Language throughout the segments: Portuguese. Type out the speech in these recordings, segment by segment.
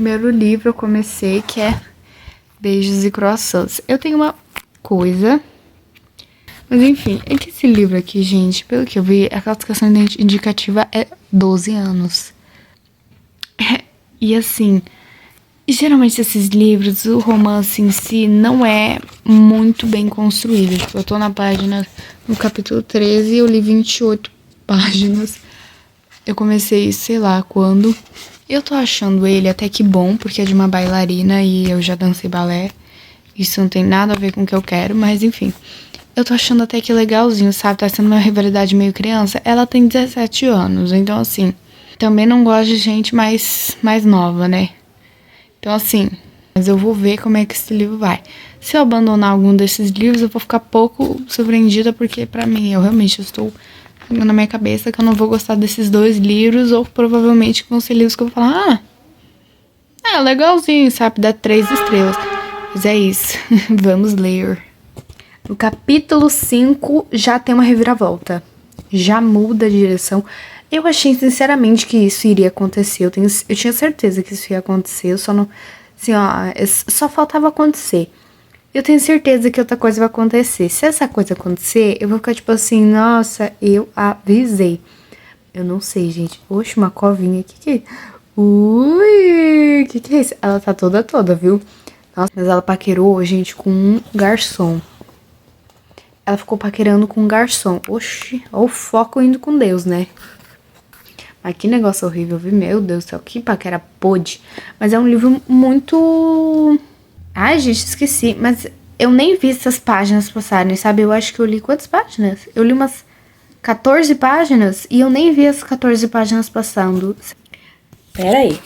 primeiro livro eu comecei, que é Beijos e Croissants. Eu tenho uma coisa... Mas enfim, é que esse livro aqui, gente, pelo que eu vi, a classificação indicativa é 12 anos. E assim, geralmente esses livros, o romance em si não é muito bem construído. Tipo, eu tô no capítulo 13 e eu li 28 páginas. Eu comecei, sei lá, quando. Eu tô achando ele até que bom, porque é de uma bailarina e eu já dancei balé. Isso não tem nada a ver com o que eu quero, mas enfim. Eu tô achando até que legalzinho, sabe? Tá sendo uma rivalidade meio criança. Ela tem 17 anos, então assim... Também não gosto de gente mais nova, né? Então assim... Mas eu vou ver como é que esse livro vai. Se eu abandonar algum desses livros, eu vou ficar pouco surpreendida, porque pra mim, eu realmente estou na minha cabeça que eu não vou gostar desses 2 livros, ou provavelmente vão ser livros que eu vou falar, legalzinho, sabe? Dá 3 estrelas. Mas é isso. Vamos ler. No capítulo 5 já tem uma reviravolta. Já muda a direção. Eu achei sinceramente que isso iria acontecer. Eu tinha certeza que isso ia acontecer. Eu só não... Assim, só faltava acontecer. Eu tenho certeza que outra coisa vai acontecer. Se essa coisa acontecer, eu vou ficar tipo assim, nossa, eu avisei. Eu não sei, gente. Oxe, uma covinha. Que é isso? Ui, que é isso? Ela tá toda, viu? Nossa, mas ela paquerou, gente, com um garçom. Ela ficou paquerando com um garçom. Oxi, olha o foco indo com Deus, né? Mas que negócio horrível, viu? Meu Deus do céu, que paquera pôde. Mas é um livro muito... Ai, gente, esqueci. Mas eu nem vi essas páginas passarem, sabe? Eu acho que eu li quantas páginas? Eu li umas 14 páginas e eu nem vi as 14 páginas passando. Pera aí.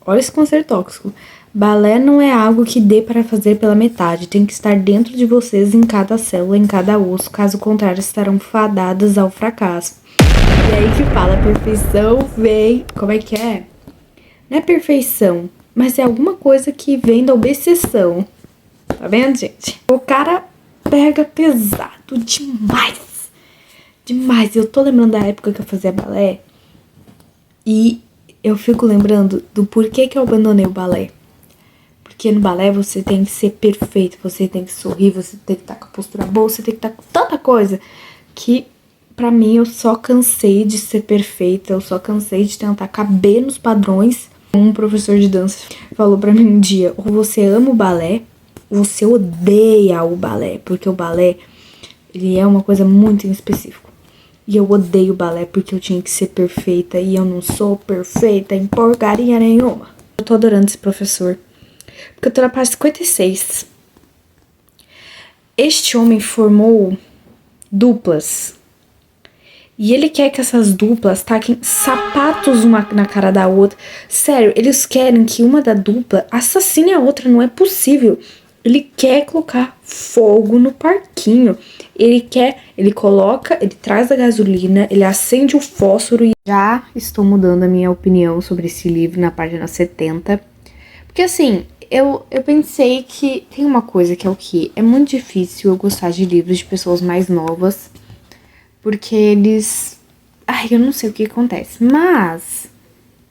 Olha esse conceito tóxico. Balé não é algo que dê para fazer pela metade. Tem que estar dentro de vocês, em cada célula, em cada osso. Caso contrário, estarão fadadas ao fracasso. E aí que fala, perfeição vem... Como é que é? Não é perfeição, mas é alguma coisa que vem da obsessão. Tá vendo, gente? O cara pega pesado demais. Demais. Eu tô lembrando da época que eu fazia balé. E eu fico lembrando do porquê que eu abandonei o balé. Porque no balé você tem que ser perfeito, você tem que sorrir, você tem que estar com a postura boa, você tem que estar com tanta coisa que, pra mim, eu só cansei de ser perfeita, eu só cansei de tentar caber nos padrões. Um professor de dança falou pra mim um dia, ou você ama o balé, ou você odeia o balé, porque o balé, ele é uma coisa muito em específico. E eu odeio o balé porque eu tinha que ser perfeita, e eu não sou perfeita em porcaria nenhuma. Eu tô adorando esse professor. Porque eu tô na página 56. Este homem formou duplas. E ele quer que essas duplas taquem sapatos uma na cara da outra. Sério, eles querem que uma da dupla assassine a outra. Não é possível. Ele quer colocar fogo no parquinho. Ele traz a gasolina, ele acende o fósforo. E já estou mudando a minha opinião sobre esse livro na página 70. Porque assim... Eu pensei que tem uma coisa que é o que? É muito difícil eu gostar de livros de pessoas mais novas, porque eles... Ai, eu não sei o que acontece, mas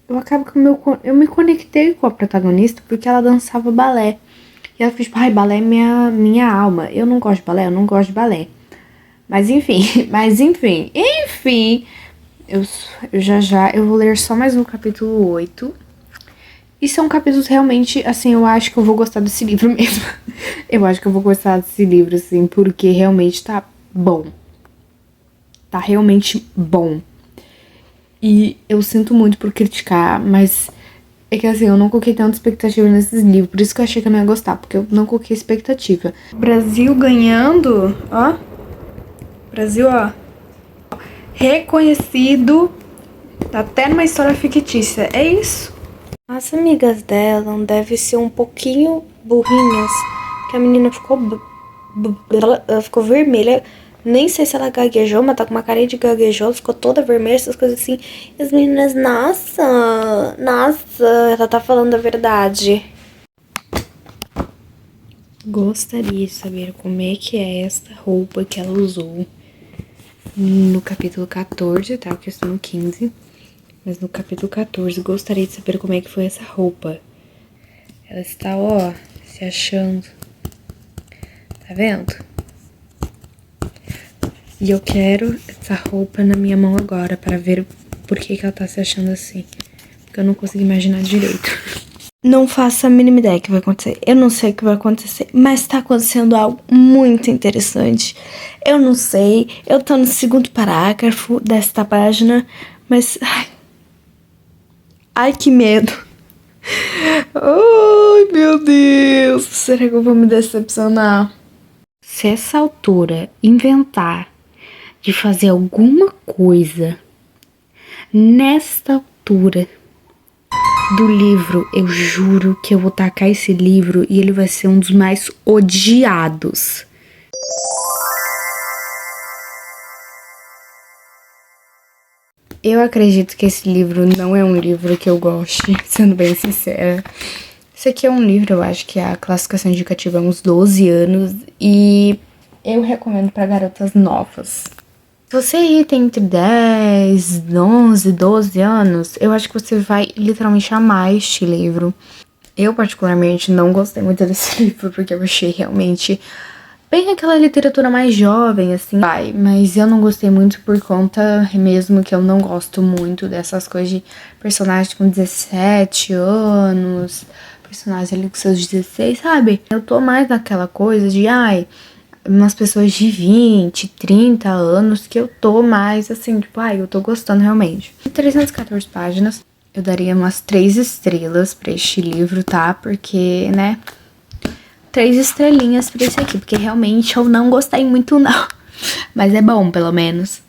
eu acabo que eu me conectei com a protagonista porque ela dançava balé. E ela fez tipo, ai, balé é minha alma. Eu não gosto de balé, eu não gosto de balé. Mas enfim, eu vou ler só mais um capítulo 8. E são capítulos realmente, assim, eu acho que eu vou gostar desse livro mesmo. Eu acho que eu vou gostar desse livro, assim, porque realmente tá bom. Tá realmente bom. E eu sinto muito por criticar, mas é que, assim, eu não coloquei tanta expectativa nesses livros. Por isso que eu achei que eu não ia gostar, porque eu não coloquei expectativa. Brasil ganhando, ó. Brasil, ó. Reconhecido. Tá até numa história fictícia. É isso. As amigas dela devem ser um pouquinho burrinhas, que a menina ela ficou vermelha, nem sei se ela gaguejou, mas tá com uma cara de gaguejou, ficou toda vermelha, essas coisas assim. E as meninas, nossa, ela tá falando a verdade. Gostaria de saber como é que é esta roupa que ela usou no capítulo 14, tá? Que eu estou no 15. Mas no capítulo 14, gostaria de saber como é que foi essa roupa. Ela está, ó, se achando. Tá vendo? E eu quero essa roupa na minha mão agora pra ver por que ela tá se achando assim. Porque eu não consigo imaginar direito. Não faço a mínima ideia que vai acontecer. Eu não sei o que vai acontecer, mas tá acontecendo algo muito interessante. Eu não sei, eu tô no segundo parágrafo desta página, mas... Ai, que medo. Ai, meu Deus. Será que eu vou me decepcionar? Se essa autora inventar de fazer alguma coisa nesta altura do livro, eu juro que eu vou tacar esse livro e ele vai ser um dos mais odiados. Eu acredito que esse livro não é um livro que eu goste, sendo bem sincera. Esse aqui é um livro, eu acho que a classificação indicativa é uns 12 anos e eu recomendo para garotas novas. Se você aí tem entre 10, 11, 12 anos, eu acho que você vai literalmente amar este livro. Eu, particularmente, não gostei muito desse livro, porque eu achei realmente bem aquela literatura mais jovem, assim. Mas eu não gostei muito por conta mesmo que eu não gosto muito dessas coisas de personagem com 17 anos, personagem ali com seus 16, sabe? Eu tô mais naquela coisa de, umas pessoas de 20, 30 anos que eu tô mais assim, tipo, eu tô gostando realmente. 314 páginas, eu daria umas 3 estrelas pra este livro, tá? Porque, né, 3 estrelinhas pra esse aqui, porque realmente eu não gostei muito não. Mas é bom, pelo menos.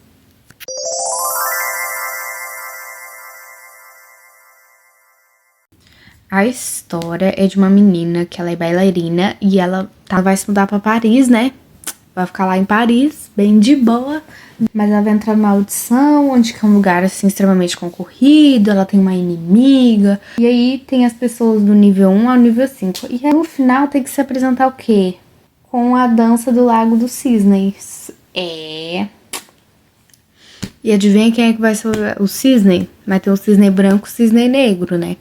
A história é de uma menina que ela é bailarina e ela vai se mudar pra Paris, né? Vai ficar lá em Paris, bem de boa. Mas ela vai entrar numa audição, onde que é um lugar, assim, extremamente concorrido. Ela tem uma inimiga. E aí tem as pessoas do nível 1 ao nível 5. E aí no final tem que se apresentar o quê? Com a dança do Lago dos Cisnes. E adivinha quem é que vai ser o cisne? Vai ter o cisne branco e o cisne negro, né?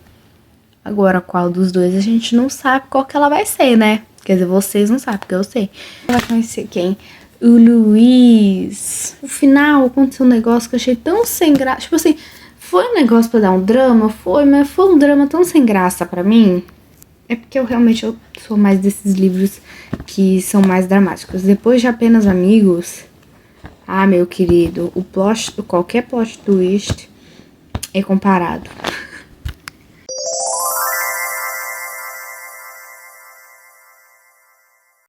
Agora, qual dos dois a gente não sabe qual que ela vai ser, né? Quer dizer, vocês não sabem, porque eu sei. Ela vai conhecer quem? O Luiz. No final, aconteceu um negócio que eu achei tão sem graça. Tipo assim, foi um negócio pra dar um drama? Foi, mas foi um drama tão sem graça pra mim. É porque eu sou mais desses livros que são mais dramáticos. Depois de Apenas Amigos... meu querido, qualquer plot twist é comparado.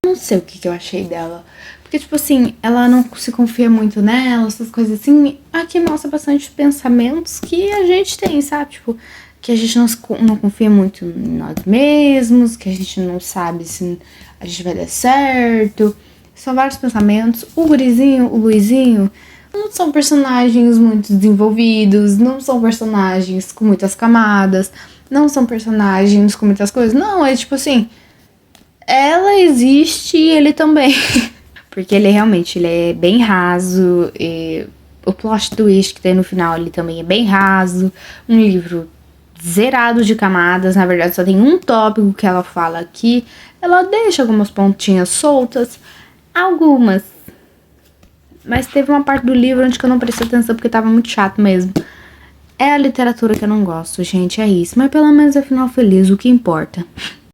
Não sei o que eu achei dela. Porque, tipo assim, ela não se confia muito nela, essas coisas assim. Aqui mostra bastante pensamentos que a gente tem, sabe? Tipo, que a gente não confia muito em nós mesmos, que a gente não sabe se a gente vai dar certo. São vários pensamentos. O gurizinho, o Luizinho, não são personagens muito desenvolvidos, não são personagens com muitas camadas, não são personagens com muitas coisas. Não, é tipo assim... Ela existe e ele também. Porque ele é bem raso. E o plot twist que tem no final ele também é bem raso. Um livro zerado de camadas. Na verdade, só tem um tópico que ela fala aqui. Ela deixa algumas pontinhas soltas. Algumas. Mas teve uma parte do livro onde eu não prestei atenção porque tava muito chato mesmo. É a literatura que eu não gosto, gente. É isso. Mas pelo menos é final feliz, o que importa.